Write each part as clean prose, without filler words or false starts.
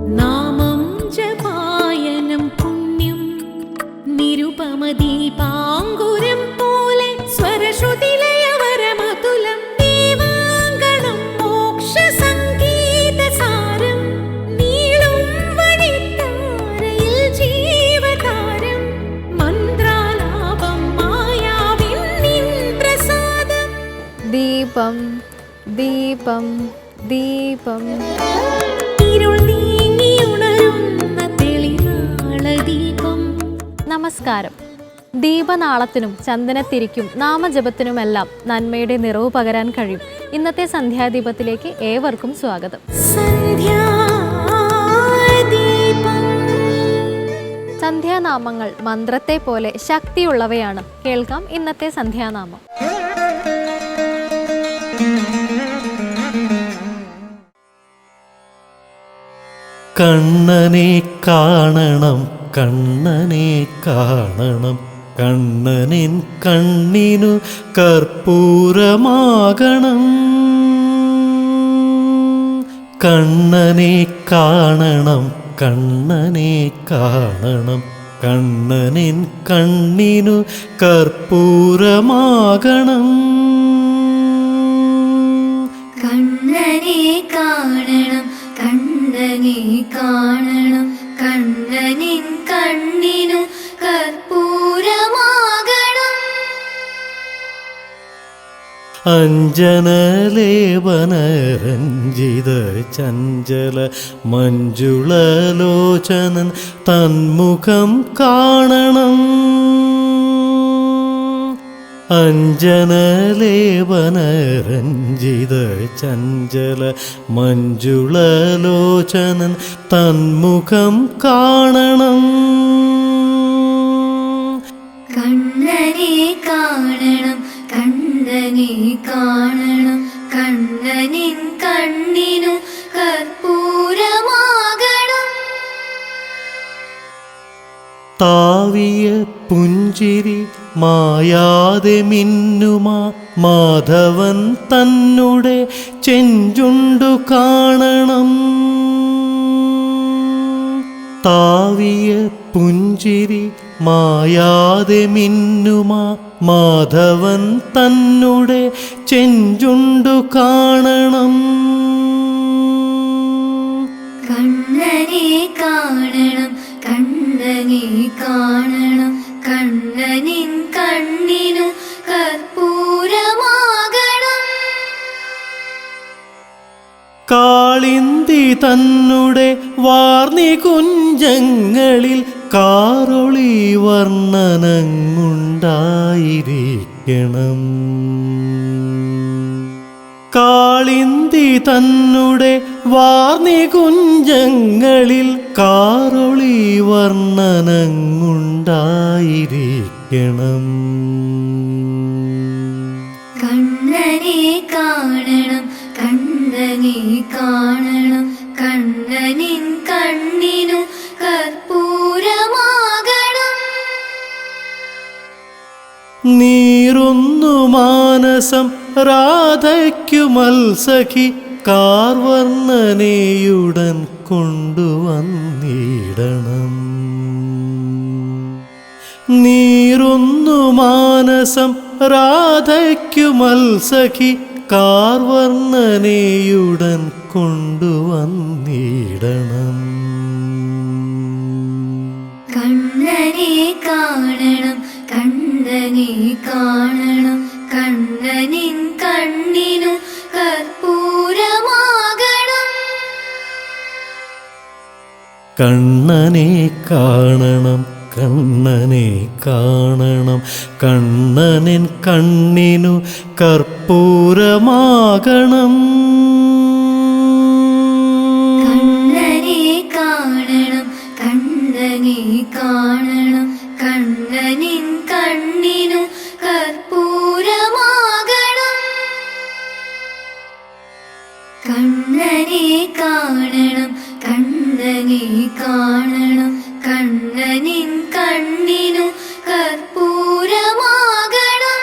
നാമം ജപായനം പുണ്യം നിരുപമദീപാങ്കുരം പോലെ സ്വരശ്രുതിലയവരമതുലം ദീവാങ്കണം മോക്ഷസംഗീതസാരം നീളും വഴിത്താരയിൽ ജീവതാരം മന്ത്രാലാപം മായാവിൻ നിൻ പ്രസാദം. ദീപം ദീപം ദീപം ഇരുൾ നീങ്ങിയുണരുന്ന തെളിനാളദീപം. നമസ്കാരം. ദീപനാളത്തിനും ചന്ദനത്തിരിക്കും നാമജപത്തിനുമെല്ലാം നന്മയുടെ നിറവ് പകരാൻ കഴിയും. ഇന്നത്തെ സന്ധ്യാദീപത്തിലേക്ക് ഏവർക്കും സ്വാഗതം. സന്ധ്യാനാമങ്ങൾ മന്ത്രത്തെ പോലെ ശക്തിയുള്ളവയാണ്. കേൾക്കാം ഇന്നത്തെ സന്ധ്യാനാമം. കണ്ണനെ കാണണം, കണ്ണനെ കാണണം, കണ്ണനിൻ കണ്ണിനു കർപ്പൂരമാകണം. കണ്ണനെ കാണണം, കണ്ണനെ കാണണം, കണ്ണനിൻ കണ്ണിനു കർപ്പൂരമാകണം. കണ്ണനെ കാണണം, കണ്ണനെ കാണണം, കണ്ണനിൻ കണ്ണിനു കർപ്പൂരമാകണം. അഞ്ജനലേപനരഞ്ജിത ചഞ്ചല മഞ്ജുളലോചനൻ തന്മുഖം കാണണം. അഞ്ജനലേപനരഞ്ജിത ചഞ്ചല മഞ്ജുളലോചനൻ തന്മുഖം കാണണം. കണ്ണനെ കാണണം, കണ്ണനെ കാണണം, കണ്ണനിൻ കണ്ണിനു കർപ്പൂരമാകണം. താവിയ പുഞ്ചിരി മായാതെ മിന്നുമാ മാധവൻ തന്നുടെ ചെഞ്ചുണ്ടു കാണണം. താവിയ പുഞ്ചിരി മായാതെ മിന്നുമാ മാധവൻ തന്നുടെ ചെഞ്ചുണ്ടു കാണണം. കണ്ണനെ കാണണം, കണ്ണനെ കാണണം, കണ്ണനിൻ കണ്ണിനു കർപ്പൂരമാകണം. കാളിന്തി തന്നുടെ വാർണി കുഞ്ചങ്ങളിൽ കാറൊളി വർണ്ണനങ്ങുണ്ടായിരിക്കണം. കാളിന്തി തന്നുടെ വാർണി കുഞ്ചങ്ങളിൽ കാറൊളി വർണ്ണനങ്ങുണ്ടായിരിക്കണം. കണ്ണനെ കാണണം, കണ്ണനെ കാണണം, കണ്ണനിൻ കണ്ണിനു കർപ്പൂരമാകണം. നീറുന്നു മാനസം രാധയ്ക്കു മത്സഖി കാർവർണ്ണനയുടൻ കൊണ്ടുവന്നിടണം. നീറുന്നു മാനസം രാധയ്ക്കു മത്സഖി കാർവർണ്ണനയുടൻ കൊണ്ടുവന്നിടണം. കണ്ണനെ കാണണം, കണ്ണനെ കാണണം, കണ്ണനിൻ കണ്ണിനു കർപ്പൂരമാകണം. കണ്ണനെ കാണണം, കണ്ണനെ കാണണം, കണ്ണനിൻ കണ്ണിനു കർപ്പൂരമാകണം. കണ്ണനെ കാണണം, കണ്ണനെ കാണണം, കണ്ണനിൻ കണ്ണിനു കർപ്പൂരമാകണം. കണ്ണനെ കാണണം, കണ്ണനെ കാണണം, കണ്ണനിൻ കണ്ണിനു കർപ്പൂരമാകണം.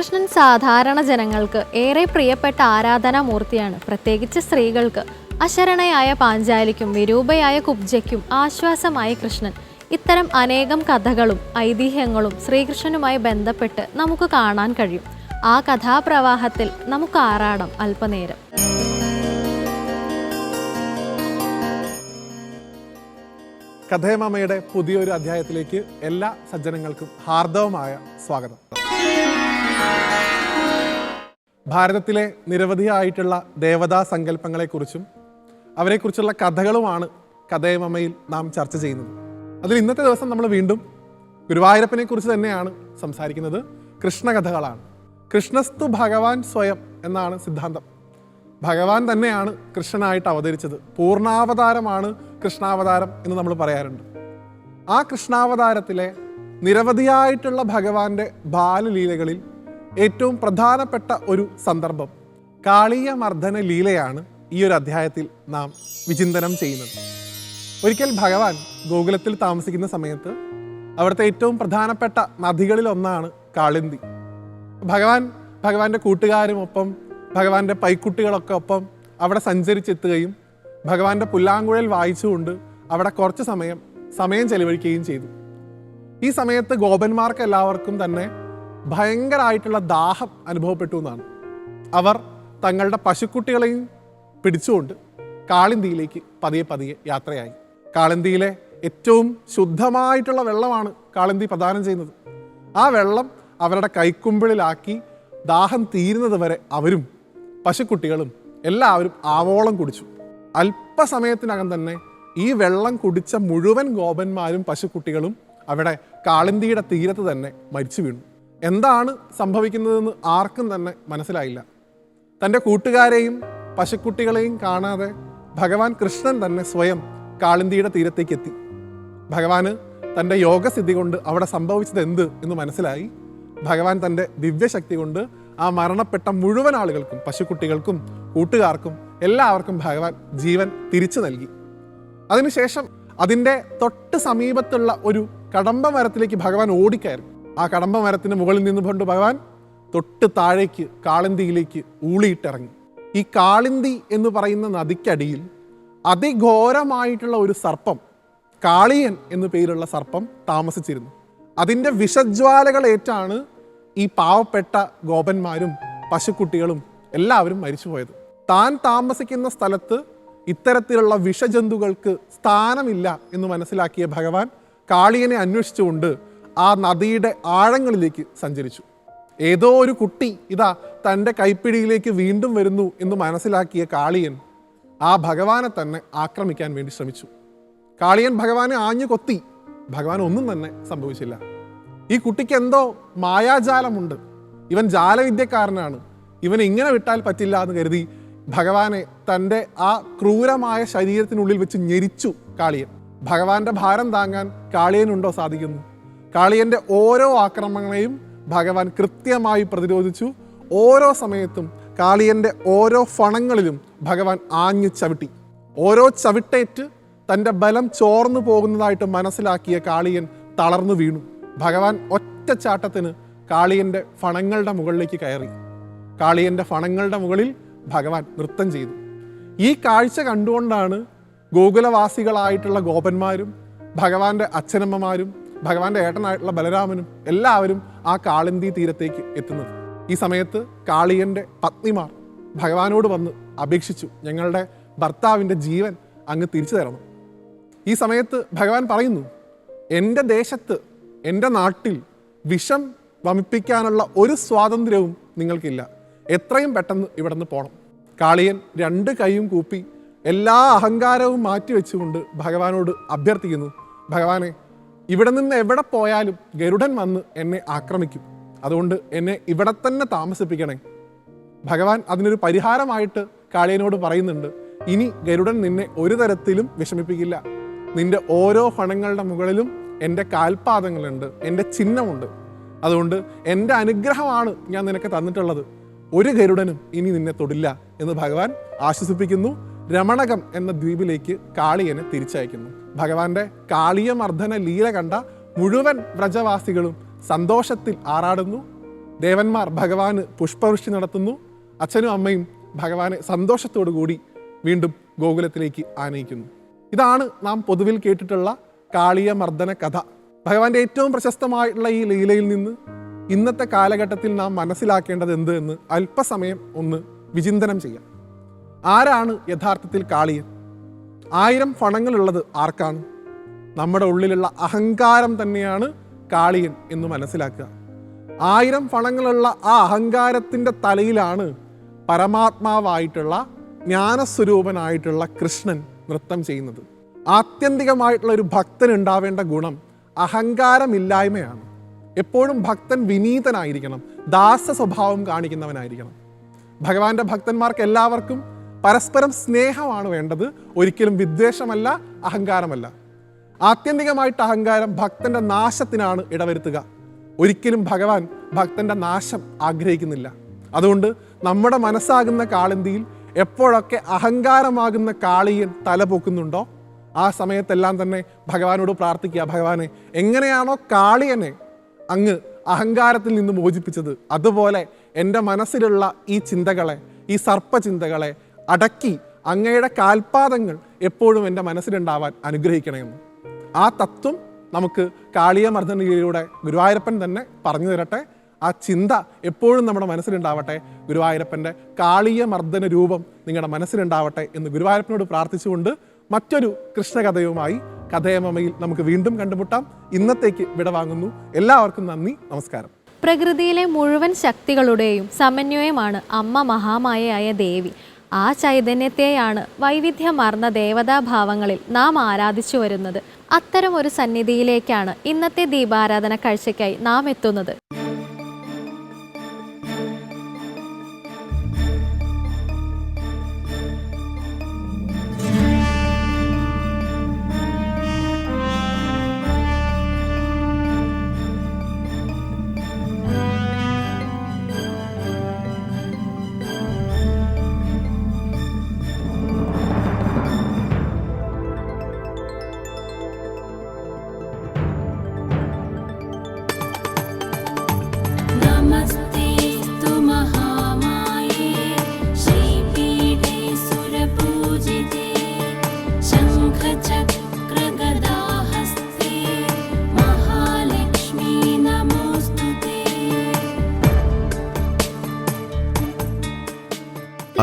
ശ്രീകൃഷ്ണൻ സാധാരണ ജനങ്ങൾക്ക് ഏറെ പ്രിയപ്പെട്ട ആരാധനാമൂർത്തിയാണ്. പ്രത്യേകിച്ച് സ്ത്രീകൾക്ക്. അശരണയായ പാഞ്ചാലിക്കും വിരൂപയായ കുബ്ജയ്ക്കും ആശ്വാസമായ കൃഷ്ണൻ. ഇത്തരം അനേകം കഥകളും ഐതിഹ്യങ്ങളും ശ്രീകൃഷ്ണനുമായി ബന്ധപ്പെട്ട് നമുക്ക് കാണാൻ കഴിയും. ആ കഥാപ്രവാഹത്തിൽ നമുക്ക് ആറാടാം അല്പനേരം. കഥേമാമയുടെ പുതിയൊരു അധ്യായത്തിലേക്ക് എല്ലാ സജ്ജനങ്ങൾക്കും ഹാർദവമായ സ്വാഗതം. ഭാരതത്തിലെ നിരവധിയായിട്ടുള്ള ദേവതാ സങ്കല്പങ്ങളെക്കുറിച്ചും അവരെക്കുറിച്ചുള്ള കഥകളുമാണ് കഥേമാമയിൽ നാം ചർച്ച ചെയ്യുന്നത്. അതിൽ ഇന്നത്തെ ദിവസം നമ്മൾ വീണ്ടും ഗുരുവായൂരപ്പനെ കുറിച്ച് തന്നെയാണ് സംസാരിക്കുന്നത്. കൃഷ്ണകഥകളാണ്. കൃഷ്ണസ്തു ഭഗവാൻ സ്വയം എന്നാണ് സിദ്ധാന്തം. ഭഗവാൻ തന്നെയാണ് കൃഷ്ണനായിട്ട് അവതരിച്ചത്. പൂർണ്ണാവതാരമാണ് കൃഷ്ണാവതാരം എന്ന് നമ്മൾ പറയാറുണ്ട്. ആ കൃഷ്ണാവതാരത്തിലെ നിരവധിയായിട്ടുള്ള ഭഗവാന്റെ ബാലലീലകളിൽ ഏറ്റവും പ്രധാനപ്പെട്ട ഒരു സന്ദർഭം കാളീയ മർദ്ദന ലീലയാണ് ഈ ഒരു അധ്യായത്തിൽ നാം വിചിന്തനം ചെയ്യുന്നത്. ഒരിക്കൽ ഭഗവാൻ ഗോകുലത്തിൽ താമസിക്കുന്ന സമയത്ത് അവിടുത്തെ ഏറ്റവും പ്രധാനപ്പെട്ട നദികളിൽ ഒന്നാണ് കാളിന്തി. ഭഗവാന്റെ കൂട്ടുകാരുമൊപ്പം ഭഗവാന്റെ പൈക്കുട്ടികളൊക്കെ ഒപ്പം അവിടെ സഞ്ചരിച്ചെത്തുകയും ഭഗവാന്റെ പുല്ലാങ്കുഴൽ വായിച്ചുകൊണ്ട് അവിടെ കുറച്ച് സമയം ചെലവഴിക്കുകയും ചെയ്തു. ഈ സമയത്ത് ഗോപന്മാർക്ക് എല്ലാവർക്കും തന്നെ ഭയങ്കരമായിട്ടുള്ള ദാഹം അനുഭവപ്പെട്ടു എന്നാണ്. അവർ തങ്ങളുടെ പശുക്കുട്ടികളെയും പിടിച്ചുകൊണ്ട് കാളിന്തിയിലേക്ക് പതിയെ യാത്രയായി. കാളിന്തിയിലെ ഏറ്റവും ശുദ്ധമായിട്ടുള്ള വെള്ളമാണ് കാളിന്തി പ്രദാനം ചെയ്യുന്നത്. ആ വെള്ളം അവരുടെ കൈക്കുമ്പിളിലാക്കി ദാഹം തീരുന്നത് വരെ അവരും പശുക്കുട്ടികളും എല്ലാവരും ആവോളം കുടിച്ചു. അല്പസമയത്തിനകം തന്നെ ഈ വെള്ളം കുടിച്ച മുഴുവൻ ഗോപന്മാരും പശുക്കുട്ടികളും അവിടെ കാളിന്തിയുടെ തീരത്ത് തന്നെ മരിച്ചു വീണു. എന്താണ് സംഭവിക്കുന്നതെന്ന് ആർക്കും തന്നെ മനസ്സിലായില്ല. തൻ്റെ കൂട്ടുകാരെയും പശുക്കുട്ടികളെയും കാണാതെ ഭഗവാൻ കൃഷ്ണൻ തന്നെ സ്വയം കാളിന്തിയുടെ തീരത്തേക്ക് എത്തി. ഭഗവാന് തൻ്റെ യോഗസിദ്ധി കൊണ്ട് അവിടെ സംഭവിച്ചത് എന്ത് എന്ന് മനസ്സിലായി. ഭഗവാൻ തൻ്റെ ദിവ്യശക്തി കൊണ്ട് ആ മരണപ്പെട്ട മുഴുവൻ ആളുകൾക്കും പശുക്കുട്ടികൾക്കും കൂട്ടുകാർക്കും എല്ലാവർക്കും ഭഗവാൻ ജീവൻ തിരിച്ചു നൽകി. അതിനുശേഷം അതിൻ്റെ തൊട്ട് സമീപത്തുള്ള ഒരു കടമ്പ മരത്തിലേക്ക് ഭഗവാൻ ഓടിക്കയറി. ആ കടമ്പ മരത്തിന് മുകളിൽ നിന്നുകൊണ്ട് ഭഗവാൻ തൊട്ട് താഴേക്ക് കാളിന്തിയിലേക്ക് ഊളിയിട്ടിറങ്ങി. ഈ കാളിന്തി എന്ന് പറയുന്ന നദിക്കടിയിൽ അതിഘോരമായിട്ടുള്ള ഒരു സർപ്പം, കാളിയൻ എന്നു പേരുള്ള സർപ്പം താമസിച്ചിരുന്നു. അതിൻ്റെ വിഷജ്വാലകളേറ്റാണ് ഈ പാവപ്പെട്ട ഗോപന്മാരും പശുക്കുട്ടികളും എല്ലാവരും മരിച്ചുപോയത്. താൻ താമസിക്കുന്ന സ്ഥലത്ത് ഇത്തരത്തിലുള്ള വിഷജന്തുക്കൾക്ക് സ്ഥാനമില്ല എന്ന് മനസ്സിലാക്കിയ ഭഗവാൻ കാളിയനെ അന്വേഷിച്ചുകൊണ്ട് ആ നദിയുടെ ആഴങ്ങളിലേക്ക് സഞ്ചരിച്ചു. ഏതോ ഒരു കുട്ടി ഇതാ തൻ്റെ കൈപ്പിടിയിലേക്ക് വീണ്ടും വരുന്നു എന്ന് മനസ്സിലാക്കിയ കാളിയൻ ആ ഭഗവാനെ തന്നെ ആക്രമിക്കാൻ വേണ്ടി ശ്രമിച്ചു. കാളിയൻ ഭഗവാനെ ആഞ്ഞു കൊത്തി. ഭഗവാൻ ഒന്നും തന്നെ സംഭവിച്ചില്ല. ഈ കുട്ടിക്ക് എന്തോ മായാജാലമുണ്ട്, ഇവൻ ജാലവിദ്യക്കാരനാണ്, ഇവൻ ഇങ്ങനെ വിട്ടാൽ പറ്റില്ല എന്ന് കരുതി ഭഗവാനെ തൻ്റെ ആ ക്രൂരമായ ശരീരത്തിനുള്ളിൽ വെച്ച് ഞെരിച്ചു കാളിയൻ. ഭഗവാന്റെ ഭാരം താങ്ങാൻ കാളിയനുണ്ടോ സാധിക്കുന്നു? കാളിയൻ്റെ ഓരോ ആക്രമണങ്ങളെയും ഭഗവാൻ കൃത്യമായി പ്രതിരോധിച്ചു. ഓരോ സമയത്തും കാളിയൻ്റെ ഓരോ ഫണങ്ങളിലും ഭഗവാൻ ആഞ്ഞു ചവിട്ടി. ഓരോ ചവിട്ടേറ്റ് തൻ്റെ ബലം ചോർന്നു പോകുന്നതായിട്ട് മനസ്സിലാക്കിയ കാളിയൻ തളർന്നു വീണു. ഭഗവാൻ ഒറ്റച്ചാട്ടത്തിന് കാളിയൻ്റെ ഫണങ്ങളുടെ മുകളിലേക്ക് കയറി. കാളിയൻ്റെ ഫണങ്ങളുടെ മുകളിൽ ഭഗവാൻ നൃത്തം ചെയ്തു. ഈ കാഴ്ച കണ്ടുകൊണ്ടാണ് ഗോകുലവാസികളായിട്ടുള്ള ഗോപന്മാരും ഭഗവാന്റെ അച്ഛനമ്മമാരും ഭഗവാന്റെ ഏട്ടനായിട്ടുള്ള ബലരാമനും എല്ലാവരും ആ കാളിന്തി തീരത്തേക്ക് എത്തുന്നത്. ഈ സമയത്ത് കാളിയൻ്റെ പത്നിമാർ ഭഗവാനോട് വന്ന് അപേക്ഷിച്ചു, ഞങ്ങളുടെ ഭർത്താവിൻ്റെ ജീവൻ അങ്ങ് തിരിച്ചു തരണം. ഈ സമയത്ത് ഭഗവാൻ പറയുന്നു, എൻ്റെ ദേശത്ത് എൻ്റെ നാട്ടിൽ വിഷം വമിപ്പിക്കാനുള്ള ഒരു സ്വാതന്ത്ര്യവും നിങ്ങൾക്കില്ല, എത്രയും പെട്ടെന്ന് ഇവിടെ നിന്ന് പോകണം. കാളിയൻ രണ്ട് കൈയും കൂപ്പി എല്ലാ അഹങ്കാരവും മാറ്റിവെച്ചുകൊണ്ട് ഭഗവാനോട് അഭ്യർത്ഥിക്കുന്നു, ഭഗവാനെ, ഇവിടെ നിന്ന് എവിടെ പോയാലും ഗരുഡൻ വന്ന് എന്നെ ആക്രമിക്കും, അതുകൊണ്ട് എന്നെ ഇവിടെ തന്നെ താമസിപ്പിക്കണേ. ഭഗവാൻ അതിനൊരു പരിഹാരമായിട്ട് കാളിയനോട് പറയുന്നുണ്ട്, ഇനി ഗരുഡൻ നിന്നെ ഒരു തരത്തിലും വിഷമിപ്പിക്കില്ല. നിന്റെ ഓരോ ഫണങ്ങളുടെ മുകളിലും എൻ്റെ കാൽപാദങ്ങളുണ്ട്, എൻ്റെ ചിഹ്നമുണ്ട്. അതുകൊണ്ട് എൻ്റെ അനുഗ്രഹമാണ് ഞാൻ നിനക്ക് തന്നിട്ടുള്ളത്. ഒരു ഗരുഡനും ഇനി നിന്നെ തൊടില്ല എന്ന് ഭഗവാൻ ആശ്വസിപ്പിക്കുന്നു. രമണകം എന്ന ദ്വീപിലേക്ക് കാളിയനെ തിരിച്ചയക്കുന്നു. ഭഗവാന്റെ കാളിയ മർദ്ദന ലീല കണ്ട മുഴുവൻ വ്രജവാസികളും സന്തോഷത്തിൽ ആറാടുന്നു. ദേവന്മാർ ഭഗവാന് പുഷ്പവൃഷ്ടി നടത്തുന്നു. അച്ഛനും അമ്മയും ഭഗവാനെ സന്തോഷത്തോടു കൂടി വീണ്ടും ഗോകുലത്തിലേക്ക് ആനയിക്കുന്നു. ഇതാണ് നാം പൊതുവിൽ കേട്ടിട്ടുള്ള കാളിയ മർദ്ദന കഥ. ഭഗവാന്റെ ഏറ്റവും പ്രശസ്തമായിട്ടുള്ള ഈ ലീലയിൽ നിന്ന് ഇന്നത്തെ കാലഘട്ടത്തിൽ നാം മനസ്സിലാക്കേണ്ടത് എന്ത് എന്ന് അല്പസമയം ഒന്ന് വിചിന്തനം ചെയ്യാം. ആരാണ് യഥാർത്ഥത്തിൽ കാളിയൻ? 1000 ഫണങ്ങളുള്ളത് ആർക്കാണ്? നമ്മുടെ ഉള്ളിലുള്ള അഹങ്കാരം തന്നെയാണ് കാളിയൻ എന്ന് മനസ്സിലാക്കുക. 1000 ഫണങ്ങളുള്ള ആ അഹങ്കാരത്തിൻ്റെ തലയിലാണ് പരമാത്മാവായിട്ടുള്ള ജ്ഞാനസ്വരൂപനായിട്ടുള്ള കൃഷ്ണൻ നൃത്തം ചെയ്യുന്നത്. ആത്യന്തികമായിട്ടുള്ള ഒരു ഭക്തന് ഉണ്ടാവേണ്ട ഗുണം അഹങ്കാരമില്ലായ്മയാണ്. എപ്പോഴും ഭക്തൻ വിനീതനായിരിക്കണം, ദാസ സ്വഭാവം കാണിക്കുന്നവനായിരിക്കണം. ഭഗവാന്റെ ഭക്തന്മാർക്ക് എല്ലാവർക്കും പരസ്പരം സ്നേഹമാണ് വേണ്ടത്, ഒരിക്കലും വിദ്വേഷമല്ല, അഹങ്കാരമല്ല. ആത്യന്തികമായിട്ട് അഹങ്കാരം ഭക്തന്റെ നാശത്തിനാണ് ഇടവരുത്തുക. ഒരിക്കലും ഭഗവാൻ ഭക്തന്റെ നാശം ആഗ്രഹിക്കുന്നില്ല. അതുകൊണ്ട് നമ്മുടെ മനസ്സാകുന്ന കാളന്തിയിൽ എപ്പോഴൊക്കെ അഹങ്കാരമാകുന്ന കാളിയൻ തലപൊക്കുന്നുണ്ടോ ആ സമയത്തെല്ലാം തന്നെ ഭഗവാനോട് പ്രാർത്ഥിക്കുക, ഭഗവാനെ എങ്ങനെയാണോ കാളിയനെ അങ്ങ് അഹങ്കാരത്തിൽ നിന്ന് മോചിപ്പിച്ചത്, അതുപോലെ എൻ്റെ മനസ്സിലുള്ള ഈ ചിന്തകളെ, ഈ സർപ്പചിന്തകളെ അടക്കി അങ്ങയുടെ കാൽപാദങ്ങൾ എപ്പോഴും എൻ്റെ മനസ്സിലുണ്ടാവാൻ അനുഗ്രഹിക്കണമെന്ന്. ആ തത്വം നമുക്ക് കാളിയ മർദ്ദനയിലൂടെ ഗുരുവായൂരപ്പൻ തന്നെ പറഞ്ഞു തരട്ടെ. ആ ചിന്ത എപ്പോഴും നമ്മുടെ മനസ്സിലുണ്ടാവട്ടെ. ഗുരുവായൂരപ്പൻ്റെ കാളിയ മർദ്ദന രൂപം നിങ്ങളുടെ മനസ്സിലുണ്ടാവട്ടെ എന്ന് ഗുരുവായൂരപ്പനോട് പ്രാർത്ഥിച്ചുകൊണ്ട് മറ്റൊരു കൃഷ്ണകഥയുമായി കഥയമമ്മയിൽ നമുക്ക് വീണ്ടും കണ്ടുമുട്ടാം. ഇന്നത്തേക്ക് വിടവാങ്ങുന്നു. എല്ലാവർക്കും നന്ദി, നമസ്കാരം. പ്രകൃതിയിലെ മുഴുവൻ ശക്തികളുടെയും സമന്വയമാണ് അമ്മ മഹാമായയായ ദേവി. ആ ചൈതന്യത്തെയാണ് വൈവിധ്യമാർന്ന ദേവതാഭാവങ്ങളിൽ നാം ആരാധിച്ചു വരുന്നത്. അത്തരം ഒരു സന്നിധിയിലേക്കാണ് ഇന്നത്തെ ദീപാരാധന കാഴ്ചയ്ക്കായി നാം എത്തുന്നത്.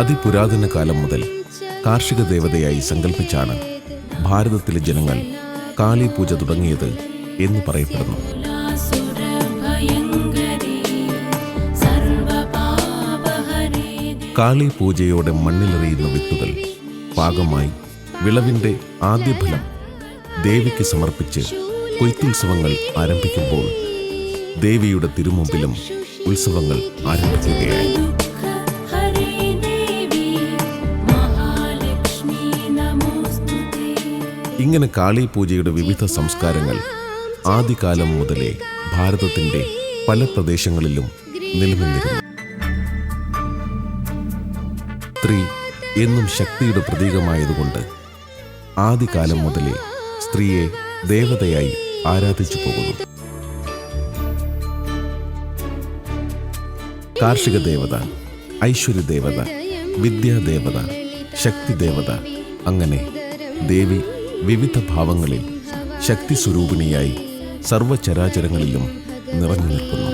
അതിപുരാതന കാലം മുതൽ കാർഷിക ദേവതയായി സങ്കല്പിച്ചാണ് ഭാരതത്തിലെ ജനങ്ങൾ കാളി പൂജ തുടങ്ങിയത് എന്ന് പറയപ്പെടുന്നു. കാളി പൂജയോടെ മണ്ണിലെറിയുന്ന വിത്തുകൾ പാകമായി വിളവിൻ്റെ ആദ്യഫലം ദേവിക്ക് സമർപ്പിച്ച് കൊയ്ത്തുത്സവങ്ങൾ ആരംഭിക്കുമ്പോൾ ദേവിയുടെ തിരുമുമ്പിലും ഉത്സവങ്ങൾ ആരംഭിക്കുകയായി. ഇങ്ങനെ കാളി പൂജയുടെ വിവിധ സംസ്കാരങ്ങൾ ആദ്യകാലം മുതലേ ഭാരതത്തിൻ്റെ പല പ്രദേശങ്ങളിലും നിലനിന്നിരുന്നു. സ്ത്രീ എന്നും ശക്തിയുടെ പ്രതീകമായതുകൊണ്ട് ആദ്യകാലം മുതലേ സ്ത്രീയെ ദേവതയായി ആരാധിച്ചു പോകുന്നു. കാർഷിക ദേവത, ഐശ്വര്യദേവത, വിദ്യാദേവത, ശക്തിദേവത, അങ്ങനെ ദേവി വിവിധ ഭാവങ്ങളിൽ ശക്തി സ്വരൂപിണിയായി സർവചരാചരങ്ങളിലും നിറഞ്ഞു നിൽക്കുന്നു.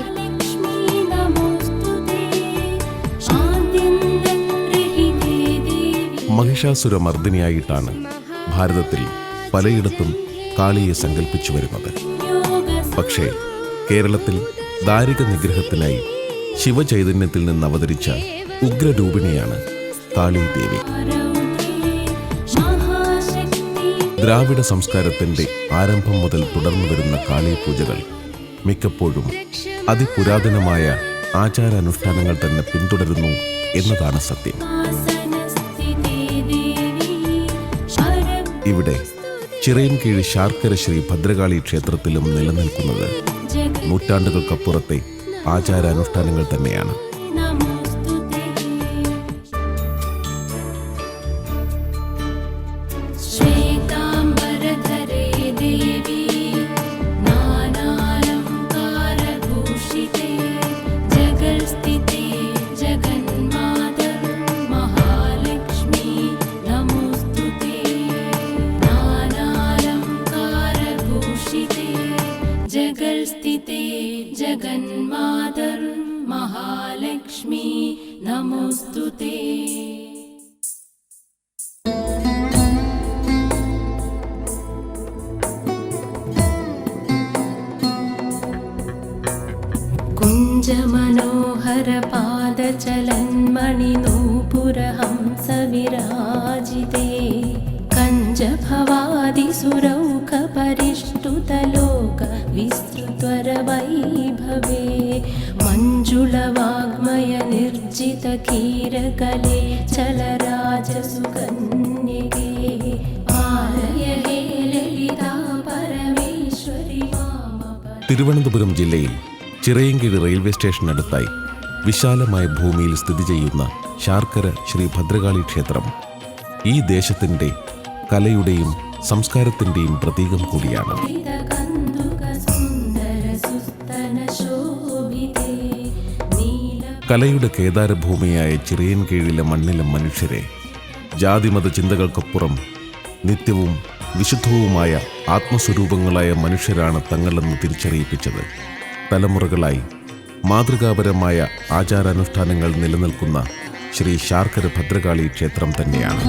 മഹിഷാസുരമർദ്ദിനിയായിട്ടാണ് ഭാരതത്തിൽ പലയിടത്തും കാളിയെ സങ്കല്പിച്ചു വരുന്നത്. പക്ഷേ കേരളത്തിൽ ദാരിക നിഗ്രഹത്തിനായി ശിവചൈതന്യത്തിൽ നിന്ന് അവതരിച്ച ഉഗ്രരൂപിണിയാണ് കാളി ദേവി. ദ്രാവിഡ സംസ്കാരത്തിൻ്റെ ആരംഭം മുതൽ തുടർന്നു വരുന്ന കാളി പൂജകൾ മിക്കപ്പോഴും അതിപുരാതനമായ ആചാരാനുഷ്ഠാനങ്ങൾ തന്നെ പിന്തുടരുന്നു എന്നതാണ് സത്യം. ഇവിടെ ചിറയൻകീഴ് ശാർക്കര ശ്രീ ഭദ്രകാളി ക്ഷേത്രത്തിലും നിലനിൽക്കുന്നത് നൂറ്റാണ്ടുകൾക്കപ്പുറത്തെ ആചാരാനുഷ്ഠാനങ്ങൾ തന്നെയാണ്. स्थिते जगन्मातर्महालक्ष्मी नमोऽस्तुते। कुञ्जमनोहरपादचलन्मणिनूपुरहंसविराजिते कञ्जभवादिसुरौकपरिष्टुतलोकविस्तृतवरवैभवे मञ्जुलवाङ्मयनिर्जितकीरकले चलराजसुकन्यके आलय हे ललिता परमेश्वरि माम। തിരുവനന്തപുരം ജില്ലയിൽ ചിറയൻകീഴ് റെയിൽവേ സ്റ്റേഷനടുത്തായി വിശാലമായ ഭൂമിയിൽ സ്ഥിതി ചെയ്യുന്ന ശാർക്കര ശ്രീ ഭദ്രകാളി ക്ഷേത്രം ഈ ദേശത്തിൻ്റെ കലയുടെയും സംസ്കാരത്തിൻ്റെയും പ്രതീകം കൂടിയാണ്. കലയുടെ കേദാരഭൂമിയായ ചിറയൻകീഴിലെ മണ്ണിലെ മനുഷ്യരെ ജാതിമത ചിന്തകൾക്കപ്പുറം നിത്യവും വിശുദ്ധവുമായ ആത്മസ്വരൂപങ്ങളായ മനുഷ്യരാണ് തങ്ങളെന്ന് തിരിച്ചറിയിപ്പിച്ചത് തലമുറകളായി മാതൃകാപരമായ ആചാരാനുഷ്ഠാനങ്ങൾ നിലനിൽക്കുന്ന ശ്രീ ശാർക്കര ഭദ്രകാളി ക്ഷേത്രം തന്നെയാണ്.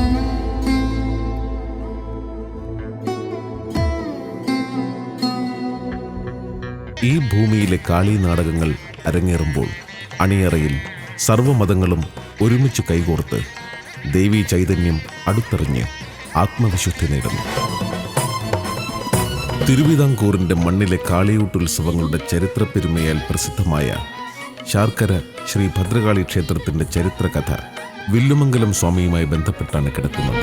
ഈ ഭൂമിയിലെ കാളി നാടകങ്ങൾ അരങ്ങേറുമ്പോൾ അണിയറയിൽ സർവ്വമതങ്ങളും ഒരുമിച്ച് കൈകോർത്ത് ദേവീ ചൈതന്യം അടുത്തെറിഞ്ഞ് ആത്മവിശുദ്ധി നേടുന്നു. തിരുവിതാംകൂറിന്റെ മണ്ണിലെ കാളിയൂട്ടുത്സവങ്ങളുടെ ചരിത്രപ്പെരുമയാൽ പ്രസിദ്ധമായ ശാർക്കര ശ്രീ ഭദ്രകാളി ക്ഷേത്രത്തിന്റെ ചരിത്രകഥ വില്ലുമംഗലം സ്വാമിയുമായി ബന്ധപ്പെട്ടാണ് കിടക്കുന്നത്.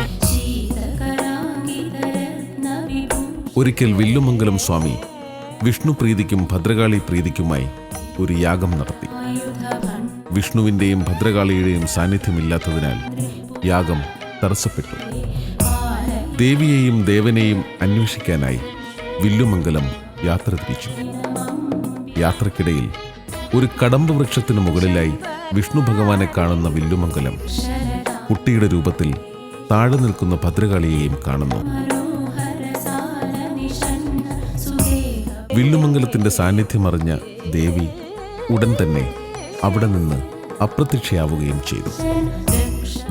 ഒരിക്കൽ വില്ലുമംഗലം സ്വാമി വിഷ്ണു പ്രീതിക്കും ഭദ്രകാളി പ്രീതിക്കുമായി ഒരു യാഗം നടത്തി. വിഷ്ണുവിൻ്റെയും ഭദ്രകാളിയുടെയും സാന്നിധ്യമില്ലാത്തതിനാൽ യാഗം തടസ്സപ്പെട്ടു. ദേവിയെയും ദേവനെയും അന്വേഷിക്കാനായി വില്ലുമംഗലം യാത്ര തിരിച്ചു. യാത്രക്കിടയിൽ ഒരു കടമ്പ് വൃക്ഷത്തിന് മുകളിലായി വിഷ്ണു ഭഗവാനെ കാണുന്ന വില്ലുമംഗലം കുട്ടിയുടെ രൂപത്തിൽ താഴെ നിൽക്കുന്ന ഭദ്രകാളിയെയും കാണുന്നു. വില്ലുമംഗലത്തിന്റെ സാന്നിധ്യമറിഞ്ഞ ദേവി ഉടൻ തന്നെ അവിടെ നിന്ന് അപ്രത്യക്ഷയാവുകയും ചെയ്തു.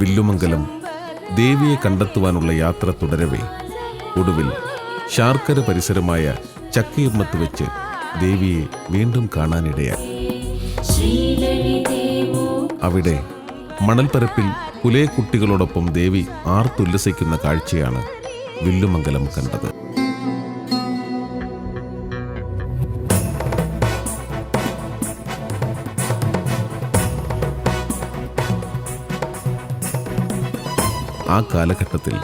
വില്ലുമംഗലം ദേവിയെ കണ്ടെത്തുവാനുള്ള യാത്ര തുടരവേ ഒടുവിൽ ശാർക്കര പരിസരമായ ചക്കയമ്മത്ത് വെച്ച് ദേവിയെ വീണ്ടും കാണാനിടയായി. അവിടെ മണൽപ്പരപ്പിൽ പുലയക്കുട്ടികളോടൊപ്പം ദേവി ആർത്തുല്ലസിക്കുന്ന കാഴ്ചയാണ് വില്ലുമംഗലം കണ്ടത്. ആ കാലഘട്ടത്തിൽ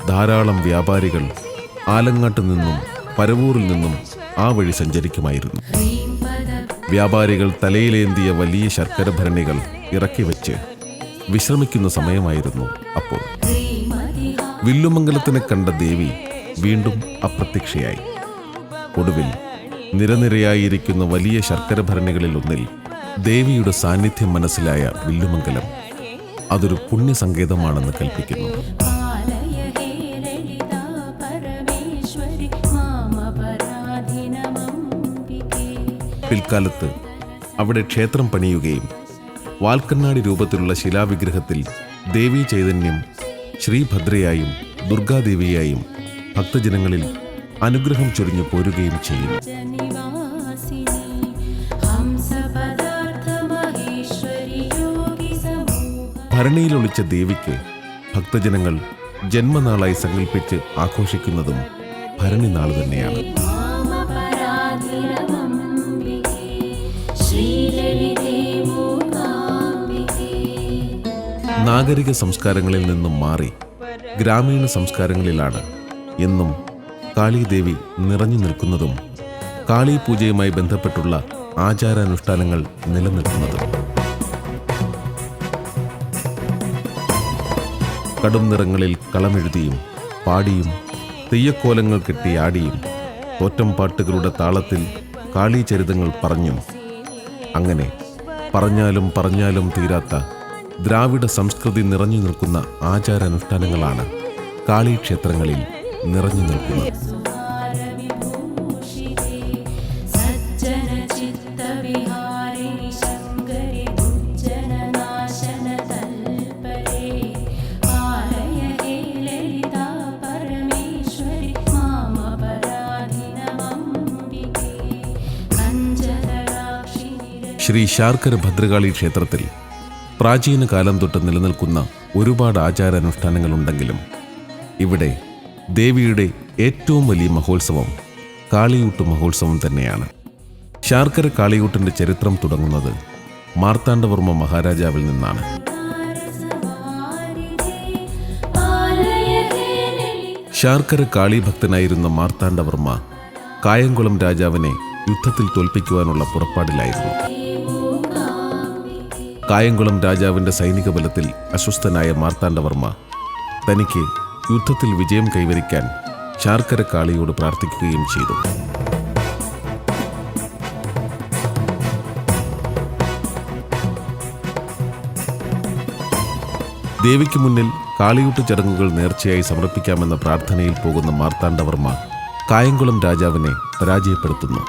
ധാരാളം വ്യാപാരികൾ ആലങ്ങാട്ട് നിന്നും പരവൂരിൽ നിന്നും ആ വഴി സഞ്ചരിക്കുമായിരുന്നു. വ്യാപാരികൾ തലയിലേന്തിയ വലിയ ശർക്കര ഭരണികൾ ഇറക്കി വെച്ച് വിശ്രമിക്കുന്ന സമയമായിരുന്നു അപ്പോൾ. വില്ലുമംഗലത്തിനെ കണ്ട ദേവി വീണ്ടും അപ്രത്യക്ഷയായി. ഒടുവിൽ നിരനിരയായിരിക്കുന്ന വലിയ ശർക്കര ഭരണികളിൽ ഒന്നിൽ ദേവിയുടെ സാന്നിധ്യം മനസ്സിലായ വില്ലുമംഗലം അതൊരു പുണ്യസങ്കേതമാണെന്ന് കൽപ്പിക്കുന്നു. പിൽക്കാലത്ത് അവിടെ ക്ഷേത്രം പണിയുകയും വാൽക്കണ്ണാടി രൂപത്തിലുള്ള ശിലാവിഗ്രഹത്തിൽ ദേവീ ചൈതന്യം ശ്രീഭദ്രയായും ദുർഗാദേവിയായും ഭക്തജനങ്ങളിൽ അനുഗ്രഹം ചൊരിഞ്ഞു പോരുകയും ചെയ്യുന്നു. ഭരണിയിലൊളിച്ച ദേവിക്ക് ഭക്തജനങ്ങൾ ജന്മനാളായി സങ്കല്പിച്ച് ആഘോഷിക്കുന്നതും ഭരണി നാൾ തന്നെയാണ്. നാഗരിക സംസ്കാരങ്ങളിൽ നിന്നും മാറി ഗ്രാമീണ സംസ്കാരങ്ങളിലാണ് എന്നും കാളീദേവി നിറഞ്ഞു നിൽക്കുന്നതും കാളീ പൂജയുമായി ബന്ധപ്പെട്ടുള്ള ആചാരാനുഷ്ഠാനങ്ങൾ നിലനിൽക്കുന്നതും. കടും നിറങ്ങളിൽ കളമെഴുതിയും പാടിയും തെയ്യക്കോലങ്ങൾ കെട്ടി ആടിയും തോറ്റം പാട്ടുകളുടെ താളത്തിൽ കാളീചരിതങ്ങൾ പറഞ്ഞും അങ്ങനെ പറഞ്ഞാലും പറഞ്ഞാലും തീരാത്ത ദ്രാവിഡ സംസ്കൃതി നിറഞ്ഞു നിൽക്കുന്ന ആചാരാനുഷ്ഠാനങ്ങളാണ് കാളീക്ഷേത്രങ്ങളിൽ നിറഞ്ഞു നിൽക്കുന്നത്. ശ്രീ ശാർക്കര ഭദ്രകാളി ക്ഷേത്രത്തിൽ പ്രാചീന കാലം തൊട്ട് നിലനിൽക്കുന്ന ഒരുപാട് ആചാരാനുഷ്ഠാനങ്ങളുണ്ടെങ്കിലും ഇവിടെ ദേവിയുടെ ഏറ്റവും വലിയ മഹോത്സവം കാളിയൂട്ട് മഹോത്സവം തന്നെയാണ്. ശാർക്കര കാളിയൂട്ടിൻ്റെ ചരിത്രം തുടങ്ങുന്നത് മാർത്താണ്ഡവർമ്മ മഹാരാജാവിൽ നിന്നാണ്. ശാർക്കര കാളി ഭക്തനായിരുന്ന മാർത്താണ്ഡവർമ്മ കായംകുളം രാജാവിനെ യുദ്ധത്തിൽ തോൽപ്പിക്കുവാനുള്ള പുറപ്പാടിലായിരുന്നു. കായംകുളം രാജാവിൻ്റെ സൈനിക ബലത്തിൽ അസ്വസ്ഥനായ മാർത്താണ്ഡവർമ്മ തനിക്ക് യുദ്ധത്തിൽ വിജയം കൈവരിക്കാൻ ശാർക്കര കാളിയോട് പ്രാർത്ഥിക്കുകയും ചെയ്തു. ദേവിക്ക് മുന്നിൽ കാളിയൂട്ട് ചടങ്ങുകൾ നേർച്ചയായി സമർപ്പിക്കാമെന്ന പ്രാർത്ഥനയിൽ പോകുന്ന മാർത്താണ്ഡവർമ്മ കായംകുളം രാജാവിനെ പരാജയപ്പെടുത്തുന്നു.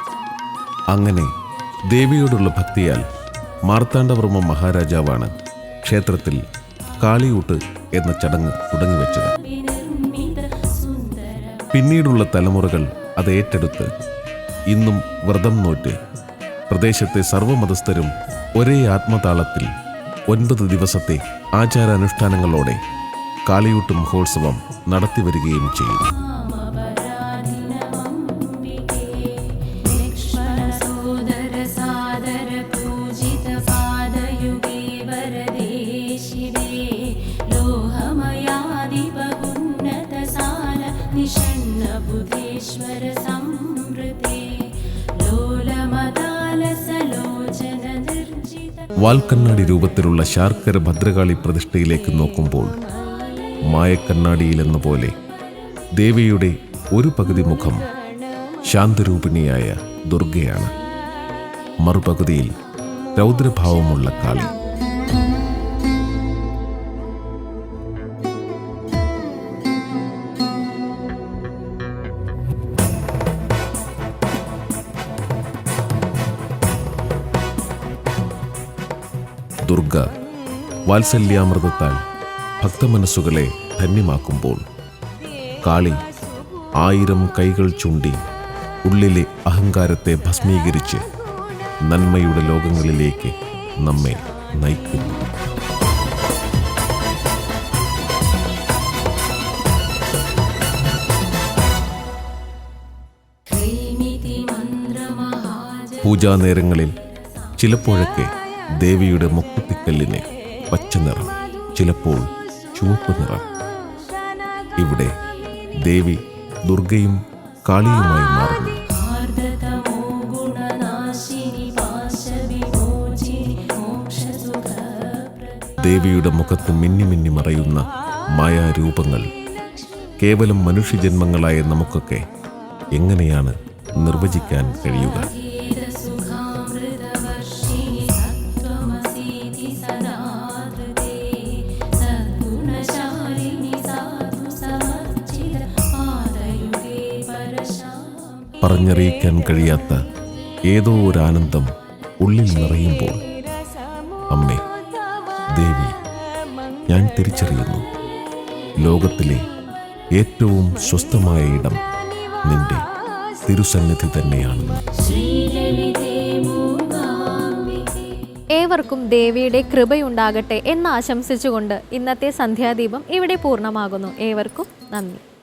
അങ്ങനെ ദേവിയോടുള്ള ഭക്തിയാൽ മാർത്താണ്ഡവർമ്മ മഹാരാജാവാണ് ക്ഷേത്രത്തിൽ കാളിയൂട്ട് എന്ന ചടങ്ങ് തുടങ്ങിവെച്ചത്. പിന്നീടുള്ള തലമുറകൾ അത് ഏറ്റെടുത്ത് ഇന്നും വ്രതം നോറ്റ് പ്രദേശത്തെ സർവ്വമതസ്ഥരും ഒരേ ആത്മതാളത്തിൽ 9 ദിവസത്തെ ആചാരാനുഷ്ഠാനങ്ങളോടെ കാളിയൂട്ട് മഹോത്സവം നടത്തിവരികയും ചെയ്യുന്നു. വാൽക്കണ്ണാടി രൂപത്തിലുള്ള ശാർക്കര ഭദ്രകാളി പ്രതിഷ്ഠയിലേക്ക് നോക്കുമ്പോൾ മായക്കണ്ണാടിയിലെന്ന പോലെ ദേവിയുടെ ഒരു പകുതി മുഖം ശാന്തരൂപിണിയായ ദുർഗയാണ്, മറുപകുതിയിൽ രൗദ്രഭാവമുള്ള കാളി. ദുർഗ വാത്സല്യാമൃതത്താൽ ഭക്തമനസ്സുകളെ ധന്യമാക്കുമ്പോൾ കാളി 1000 കൈകൾ ചൂണ്ടി ഉള്ളിലെ അഹങ്കാരത്തെ ഭസ്മീകരിച്ച് നന്മയുടെ ലോകങ്ങളിലേക്ക് നമ്മെ നയിക്കുന്നു. പൂജാനേരങ്ങളിൽ ചിലപ്പോഴൊക്കെ ദേവിയുടെ മുക്കുത്തിക്കല്ലിന് പച്ച നിറം, ചിലപ്പോൾ ചുവപ്പ് നിറം. ഇവിടെ ദേവി ദുർഗയും കാളിയുമായി മാറുന്നു. ദേവിയുടെ മുഖത്ത് മിന്നി മിന്നി മറയുന്ന മായാരൂപങ്ങൾ കേവലം മനുഷ്യജന്മങ്ങളായ നമുക്കൊക്കെ എങ്ങനെയാണ് നിർവചിക്കാൻ കഴിയുക? പറഞ്ഞറിയിക്കാൻ കഴിയാത്ത ഏതോ ഒരു ആനന്ദം ഉള്ളിൽ നിറയുമ്പോൾ അമ്മേ ദേവി, ഞാൻ തിരിച്ചറിയുന്നു, ലോകത്തിലെ ഏറ്റവും സ്വസ്ഥമായ ഇടം നിന്റെ തിരുസന്നിധി തന്നെയാണെന്ന്. ഏവർക്കും ദേവിയുടെ കൃപയുണ്ടാകട്ടെ എന്ന് ആശംസിച്ചുകൊണ്ട് ഇന്നത്തെ സന്ധ്യാദീപം ഇവിടെ പൂർണ്ണമാകുന്നു. ഏവർക്കും നന്ദി.